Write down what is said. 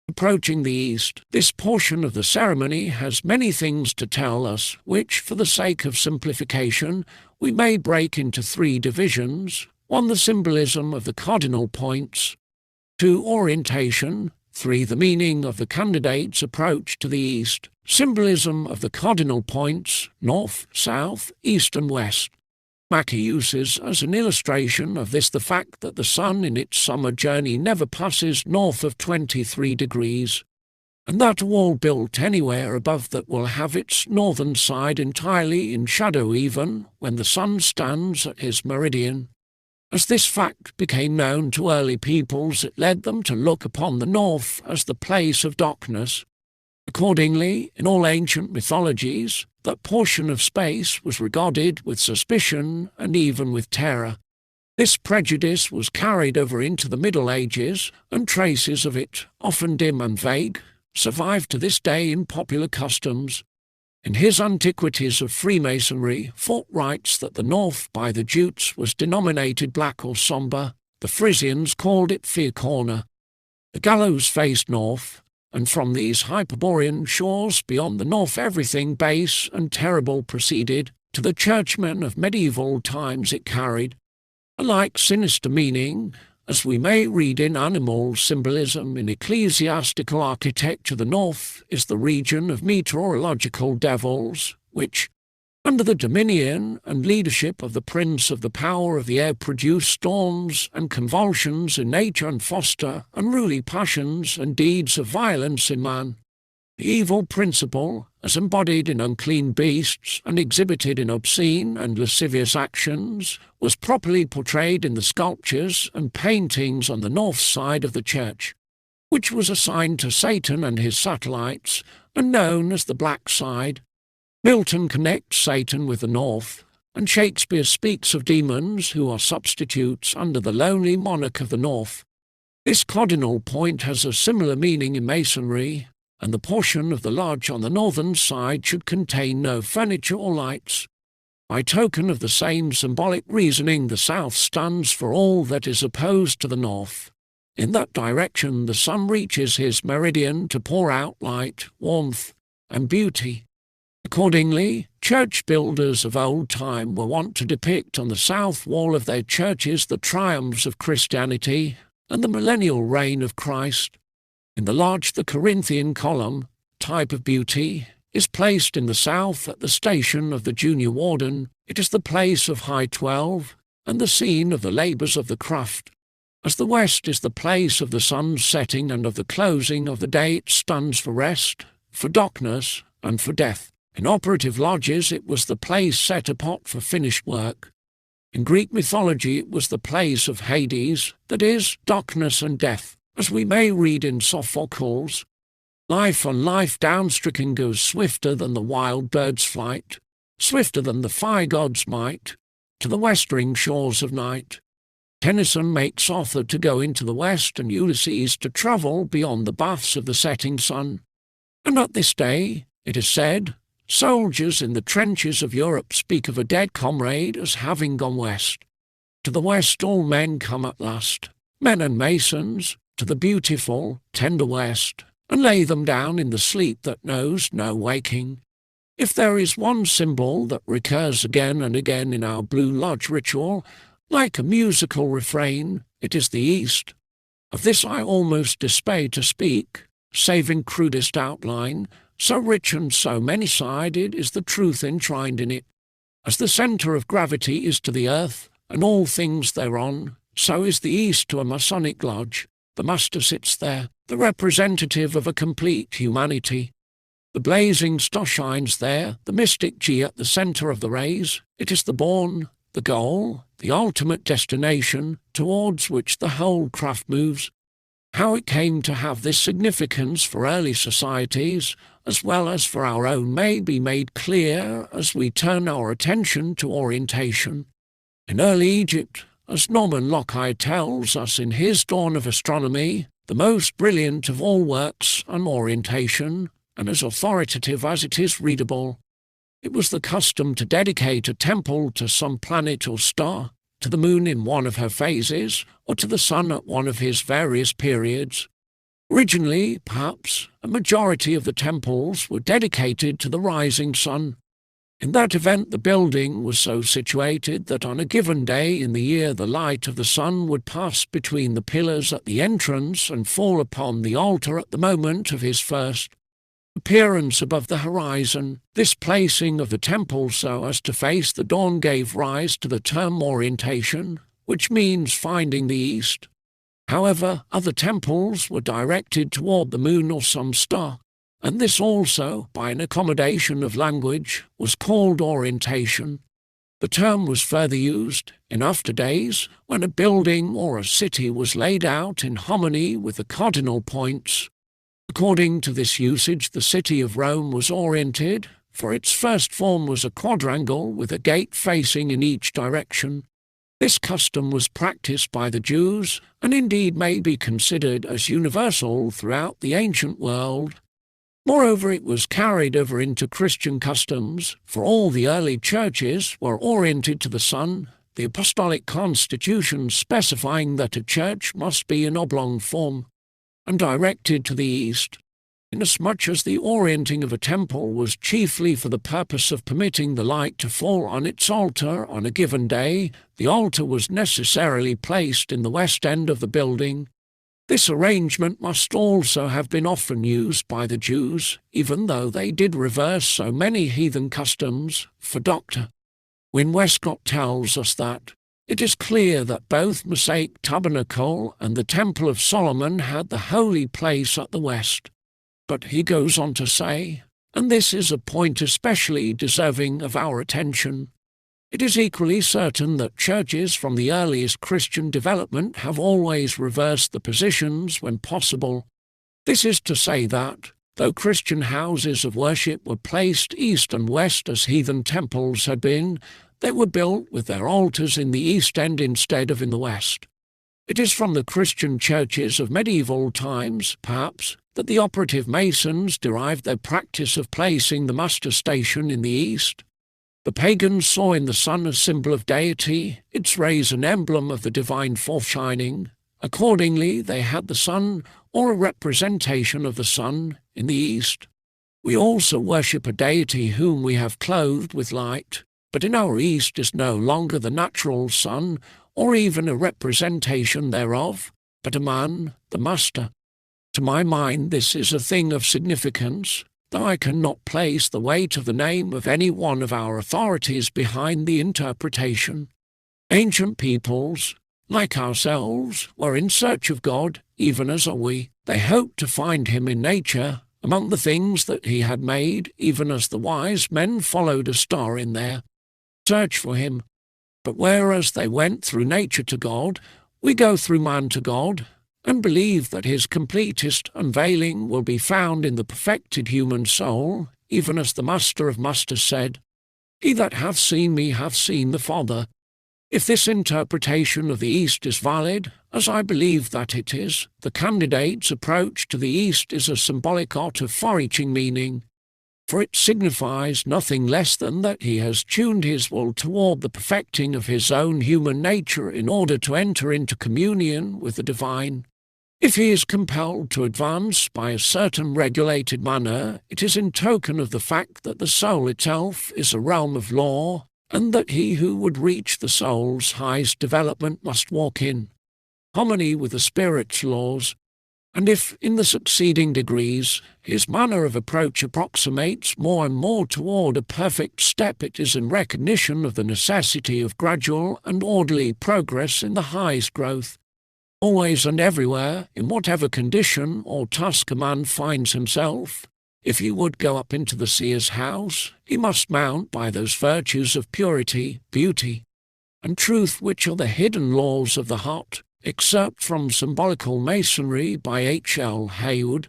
Approaching the east, this portion of the ceremony has many things to tell us, which, for the sake of simplification, we may break into three divisions: 1. The symbolism of the cardinal points; 2. Orientation; 3. The meaning of the candidate's approach to the east. Symbolism of the cardinal points: north, south, east and west. Mackey uses as an illustration of this the fact that the sun in its summer journey never passes north of 23 degrees, and that a wall built anywhere above that will have its northern side entirely in shadow even when the sun stands at his meridian. As this fact became known to early peoples, it led them to look upon the north as the place of darkness. Accordingly, in all ancient mythologies, that portion of space was regarded with suspicion and even with terror. This prejudice was carried over into the Middle Ages, and traces of it, often dim and vague, survive to this day in popular customs. In his Antiquities of Freemasonry, Fort writes that the north by the Jutes was denominated black or sombre. The Frisians called it Fear Corner. The gallows faced north, and from these Hyperborean shores beyond the north everything base and terrible proceeded. To the churchmen of medieval times it carried a like sinister meaning, as we may read in animal symbolism. In ecclesiastical architecture, the north is the region of meteorological devils, which, under the dominion and leadership of the prince of the power of the air, produce storms and convulsions in nature and foster unruly passions and deeds of violence in man. The evil principle, as embodied in unclean beasts and exhibited in obscene and lascivious actions, was properly portrayed in the sculptures and paintings on the north side of the church, which was assigned to Satan and his satellites, and known as the black side. Milton connects Satan with the north, and Shakespeare speaks of demons who are substitutes under the lonely monarch of the north. This cardinal point has a similar meaning in Masonry, and the portion of the lodge on the northern side should contain no furniture or lights. By token of the same symbolic reasoning, the south stands for all that is opposed to the north. In that direction the sun reaches his meridian to pour out light, warmth, and beauty. Accordingly, church builders of old time were wont to depict on the south wall of their churches the triumphs of Christianity and the millennial reign of Christ. In the lodge, the Corinthian column, type of beauty, is placed in the south at the station of the junior warden. It is the place of High 12 and the scene of the labours of the craft. As the west is the place of the sun's setting and of the closing of the day, it stands for rest, for darkness, and for death. In operative lodges it was the place set apart for finished work. In Greek mythology it was the place of Hades, that is, darkness and death. As we may read in Sophocles, life on life downstricken goes swifter than the wild bird's flight, swifter than the fire god's might, to the westering shores of night. Tennyson makes Arthur to go into the west and Ulysses to travel beyond the baths of the setting sun. And at this day, it is said, soldiers in the trenches of Europe speak of a dead comrade as having gone west. To the west all men come at last, men and masons, to the beautiful, tender west, and lay them down in the sleep that knows no waking. If there is one symbol that recurs again and again in our Blue Lodge ritual, like a musical refrain, it is the east. Of this I almost despair to speak, save in crudest outline, so rich and so many-sided is the truth enshrined in it. As the centre of gravity is to the earth, and all things thereon, so is the east to a Masonic lodge. The master sits there, the representative of a complete humanity. The blazing star shines there, the mystic G at the centre of the rays. It is the bourne, the goal, the ultimate destination, towards which the whole craft moves. How it came to have this significance for early societies, as well as for our own, may be made clear as we turn our attention to orientation. In early Egypt, as Norman Lockyer tells us in his Dawn of Astronomy, the most brilliant of all works on orientation, and as authoritative as it is readable, it was the custom to dedicate a temple to some planet or star, to the moon in one of her phases, or to the sun at one of his various periods. Originally, perhaps, a majority of the temples were dedicated to the rising sun. In that event, the building was so situated that on a given day in the year the light of the sun would pass between the pillars at the entrance and fall upon the altar at the moment of his first appearance above the horizon. This placing of the temple so as to face the dawn gave rise to the term orientation, which means finding the east. However, other temples were directed toward the moon or some star, and this also, by an accommodation of language, was called orientation. The term was further used in after days when a building or a city was laid out in harmony with the cardinal points. According to this usage, the city of Rome was oriented, for its first form was a quadrangle with a gate facing in each direction. This custom was practiced by the Jews, and indeed may be considered as universal throughout the ancient world. Moreover, it was carried over into Christian customs, for all the early churches were oriented to the sun, the apostolic constitution specifying that a church must be in oblong form, and directed to the east. Inasmuch as the orienting of a temple was chiefly for the purpose of permitting the light to fall on its altar on a given day, the altar was necessarily placed in the west end of the building. This arrangement must also have been often used by the Jews, even though they did reverse so many heathen customs, for Dr. Wynne Westcott tells us that it is clear that both Mosaic Tabernacle and the Temple of Solomon had the holy place at the west. But he goes on to say, and this is a point especially deserving of our attention, it is equally certain that churches from the earliest Christian development have always reversed the positions when possible. This is to say that, though Christian houses of worship were placed east and west as heathen temples had been, they were built with their altars in the east end instead of in the west. It is from the Christian churches of medieval times, perhaps, that the operative masons derived their practice of placing the muster station in the east. The pagans saw in the sun a symbol of deity, its rays an emblem of the divine foreshining. Accordingly, they had the sun, or a representation of the sun, in the east. We also worship a deity whom we have clothed with light, but in our east is no longer the natural sun, or even a representation thereof, but a man, the muster. To my mind this is a thing of significance, though I cannot place the weight of the name of any one of our authorities behind the interpretation. Ancient peoples, like ourselves, were in search of God, even as are we. They hoped to find him in nature, among the things that he had made, even as the wise men followed a star in their search for him. But whereas they went through nature to God, we go through man to God, and believe that his completest unveiling will be found in the perfected human soul, even as the Master of Masters said, "He that hath seen me hath seen the Father." If this interpretation of the East is valid, as I believe that it is, the candidate's approach to the East is a symbolic art of far-reaching meaning, for it signifies nothing less than that he has tuned his will toward the perfecting of his own human nature in order to enter into communion with the divine. If he is compelled to advance by a certain regulated manner, it is in token of the fact that the soul itself is a realm of law, and that he who would reach the soul's highest development must walk in harmony with the spirit's laws. And if, in the succeeding degrees, his manner of approach approximates more and more toward a perfect step, it is in recognition of the necessity of gradual and orderly progress in the highest growth. Always and everywhere, in whatever condition or task a man finds himself, if he would go up into the seer's house, he must mount by those virtues of purity, beauty, and truth which are the hidden laws of the heart. Excerpt from Symbolical Masonry by H. L. Haywood.